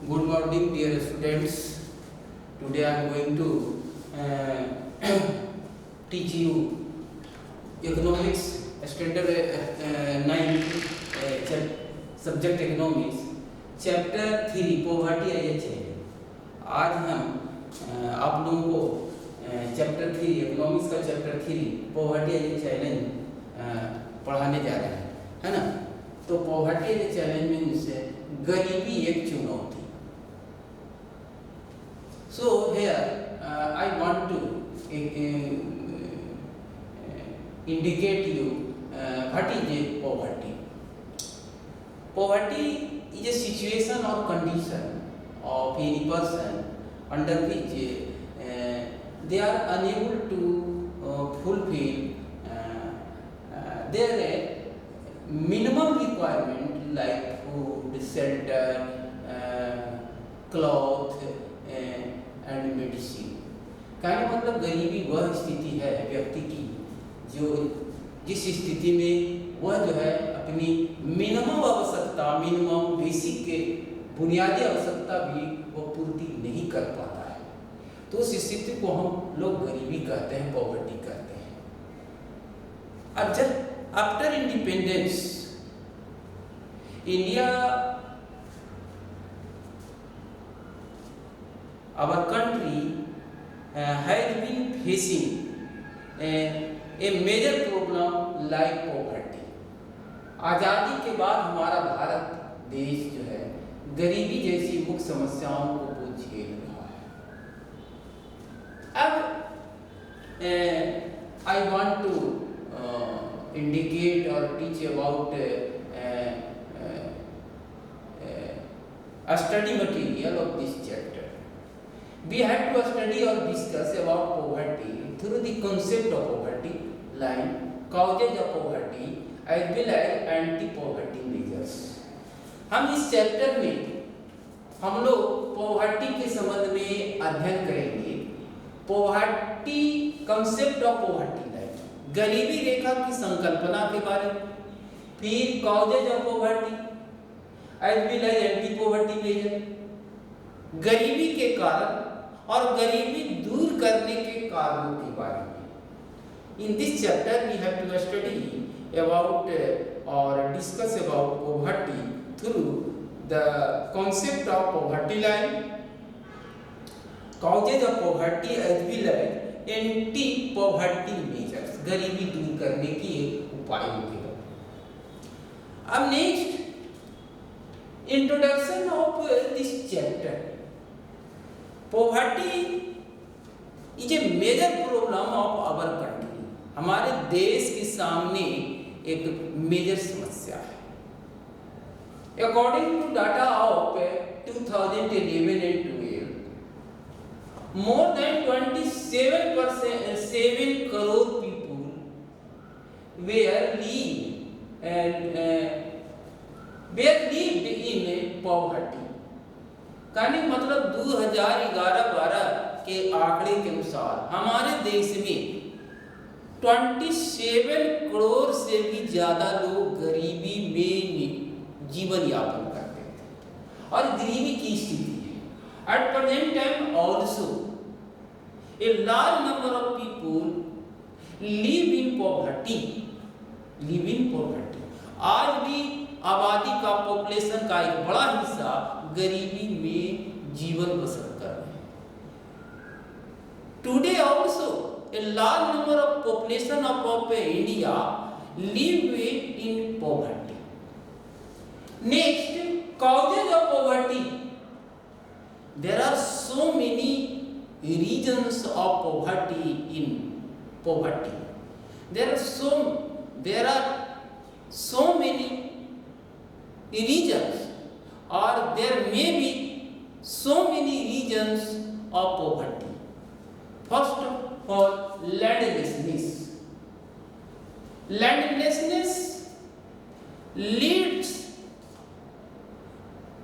Good morning, dear students. Today I am going to teach you economics standard 9 subject economics chapter 3 poverty IH है। आज हम आप लोगों को चैप्टर 3 इकोनॉमिक्स का chapter 3 poverty as a challenge पढ़ाने जा रहे हैं, है ना। तो poverty as a challenge means गरीबी एक चुनौती। So here I want to indicate you what is a poverty. Poverty is a situation or condition of any person under which they are unable to fulfill their minimum requirement like food, shelter, cloth and medicine. कहने मतलब गरीबी वह स्थिति है व्यक्ति की जो जिस स्थिति में वह जो है अपनी मिनिमम आवश्यकता, मिनिमम बेसिक के बुनियादी आवश्यकता भी वो पूर्ति नहीं कर पाता है। तो उस स्थिति को हम लोग गरीबी कहते हैं, पॉवर्टी कहते हैं। अब जब after independence India our country has been facing a major problem like poverty. आज़ादी के बाद हमारा भारत देश जो है गरीबी जैसी मुख्य समस्याओं को वो झेल रहा है। अब आई वांट टू इंडिकेट और teach about study material of this chapter. We have to study और discuss about poverty through the concept of poverty line, causes of poverty as well as anti-poverty measures। हम इस chapter में हम लोग poverty के संबंध में अध्ययन करेंगे। Poverty concept of poverty line, गरीबी रेखा की संकल्पना के बारे में, फिर causes of poverty as well as anti poverty measure, गरीबी के कारण और गरीबी दूर करने के कारणों के बारे में। In this chapter we have to study about और discuss about poverty through the concept of poverty line, causes of poverty as well as anti poverty measures, गरीबी दूर करने की उपायों के बारे में। अब next introduction of this chapter. Poverty is a major problem of our country। हमारे देश के सामने एक मेजर समस्या है। According to data of 2011 and 12, more than 7 crore people were lived in poverty। कहने का मतलब 2011-12 के आंकड़े के अनुसार हमारे देश में 27 करोड़ से भी ज्यादा लोग गरीबी में जीवन यापन करते थे और गरीबी की स्थिति है। At present time also a large number of people live in poverty. आज भी आबादी का, पॉपुलेशन का एक बड़ा हिस्सा गरीबी में जीवन बसर कर रहे हैं। Today also a large number of population of India live in poverty. Next, causes of poverty. There are so many reasons of poverty in poverty. There are so many regions or there may be so many regions of poverty. First of all, landlessness. Landlessness leads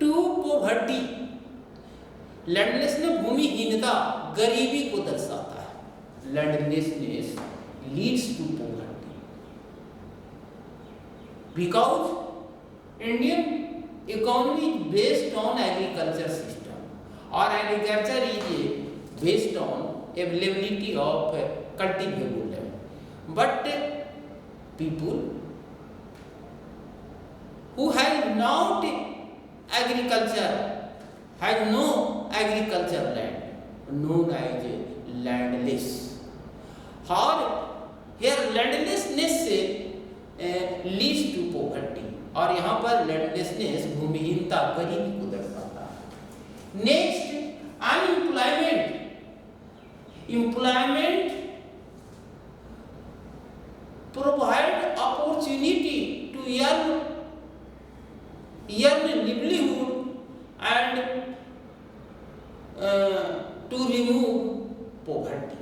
to poverty। लैंडलेसनेस भूमिहीनता, गरीबी को दर्शाता है। लैंडलेसनेस leads to poverty because Indian economy is based on agriculture system, or agriculture is based on availability of cultivable land. But people who have not agriculture, have no agriculture land, known as landless. Or here landlessness leads to poverty, और यहाँ पर लैंडलेसनेस भूमिहीनता गरीबी को दर्शाता है। Next unemployment, employment provide opportunity to earn livelihood and to remove poverty.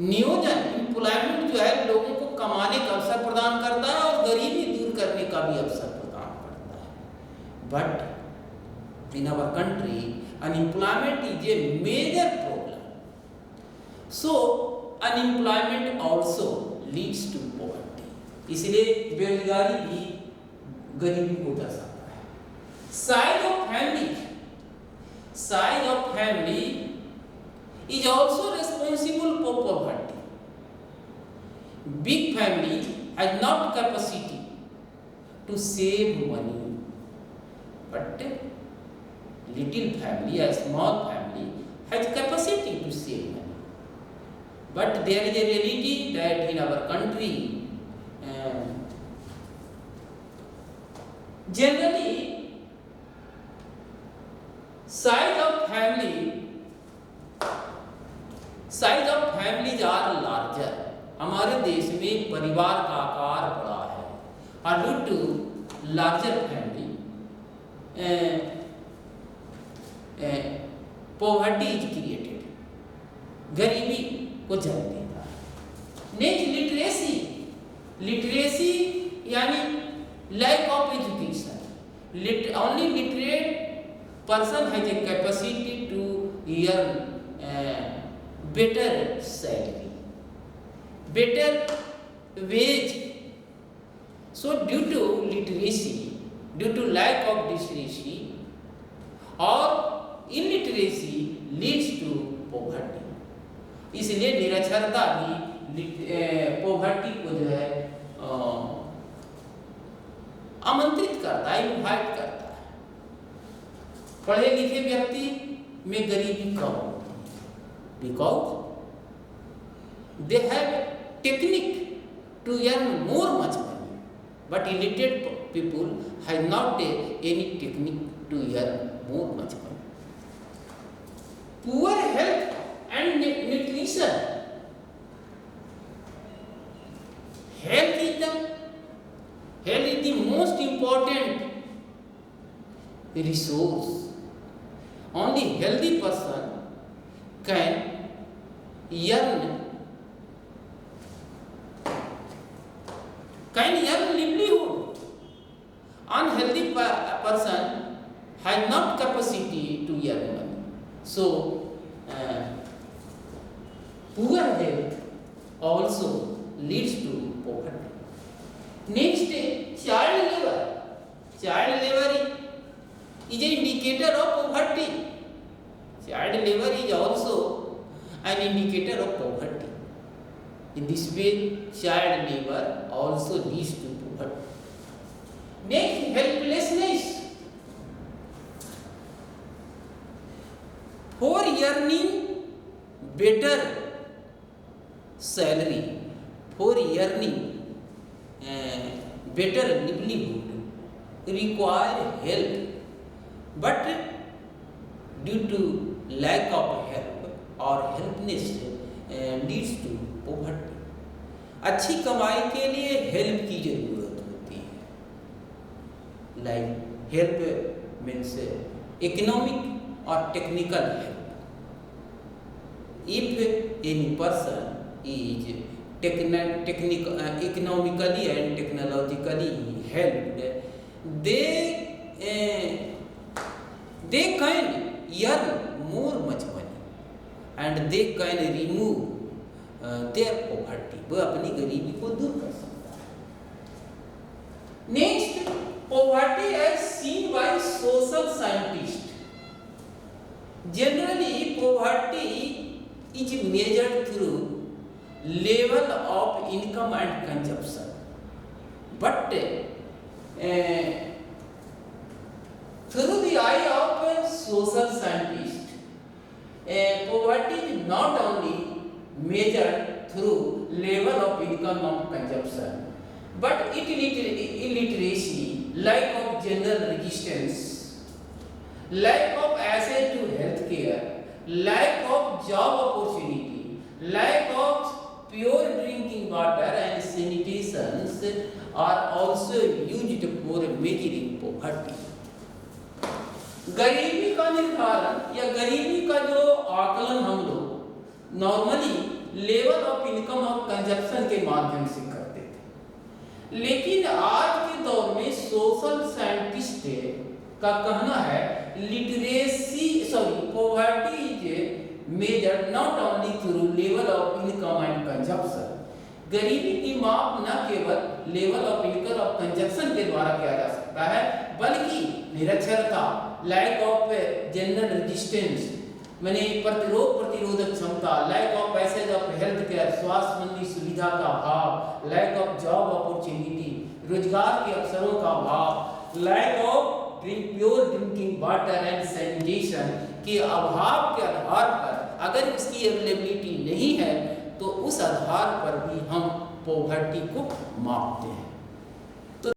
नियोजन employment जो है लोगों को कमाने का अवसर प्रदान करता है और गरीबी दूर करने का भी अवसर प्रदान करता है। But in our country unemployment is a major problem, so unemployment also leads to poverty. इसलिए बेरोजगारी भी गरीबी को दर्शाता है। Size of family, size of family is also responsible for poverty. Big family has not capacity to save money, but little family, a small family, has capacity to save money. But there is a reality that in our country, generally, size of families are larger. हमारे देश में परिवार का आकार बड़ा है, और due to larger family, poverty is created. गरीबी को जन्म देता है। नेक्स्ट लिटरेसी, लिटरेसी यानी lack of education. Only literate person has a capacity to earn better salary, better wage. So due to literacy, due to lack of literacy or illiteracy leads to poverty. इसलिए निरक्षरता भी poverty को जो है आमंत्रित करता है, इन्वाइट करता है। पढ़े लिखे व्यक्ति में गरीबी कम होती है, because they have technique to earn more much money, but illiterate people have not any technique to earn more much money. Poor health and nutrition. Health is the most important resource. Only healthy person can earn livelihood. Unhealthy person has not capacity to earn money. So poor health also leads to poverty. Next, child labor. Child labor is an indicator of poverty. Child labor is also an indicator of poverty. In this way, child labor also leads to poverty. Next, helplessness. For earning better salary, for earning better livelihood, require help, but due to lack of help or helplessness leads to poverty. अच्छी कमाई के लिए help की जरूरत होती है, like help means economic और technical help. If any person is economically and technologically helped, they can earn more much money and they can remove their poverty. वो अपनी गरीबी को दूर कर सकता है. social scientists, generally poverty is measured through level of income and consumption, but through the eye of a social scientist, poverty is not only measured through level of income of consumption, but illiteracy, lack of general resistance, lack of access to healthcare, lack of job opportunity, lack of pure drinking water and sanitation are also used for measuring poverty. गरीबी का निर्धारण या गरीबी का जो आकलन हम लोग नॉर्मली लेवल ऑफ इनकम और कंजप्शन के माध्यम से करते थे, लेकिन आज के दौर में सोशल साइंटिस्ट का कहना है poverty is measured not only through level of income and consumption. गरीबी की माप न केवल लेवल ऑफ इनकम और कंजप्शन के द्वारा किया जा सकता है, बल्कि निरक्षरता, लैक ऑफ जनरल रेजिस्टेंस माने प्रतिरोधक क्षमता, lack of passage of health care, स्वास्थ्य संबंधी सुविधा का अभाव, लैक ऑफ जॉब अपॉर्चुनिटी, रोजगार के अवसरों का अभाव, lack of pure drinking water and sanitation के अभाव के आधार पर अगर इसकी अवेलेबिलिटी नहीं है तो उस आधार पर भी हम पॉवर्टी को मापते हैं।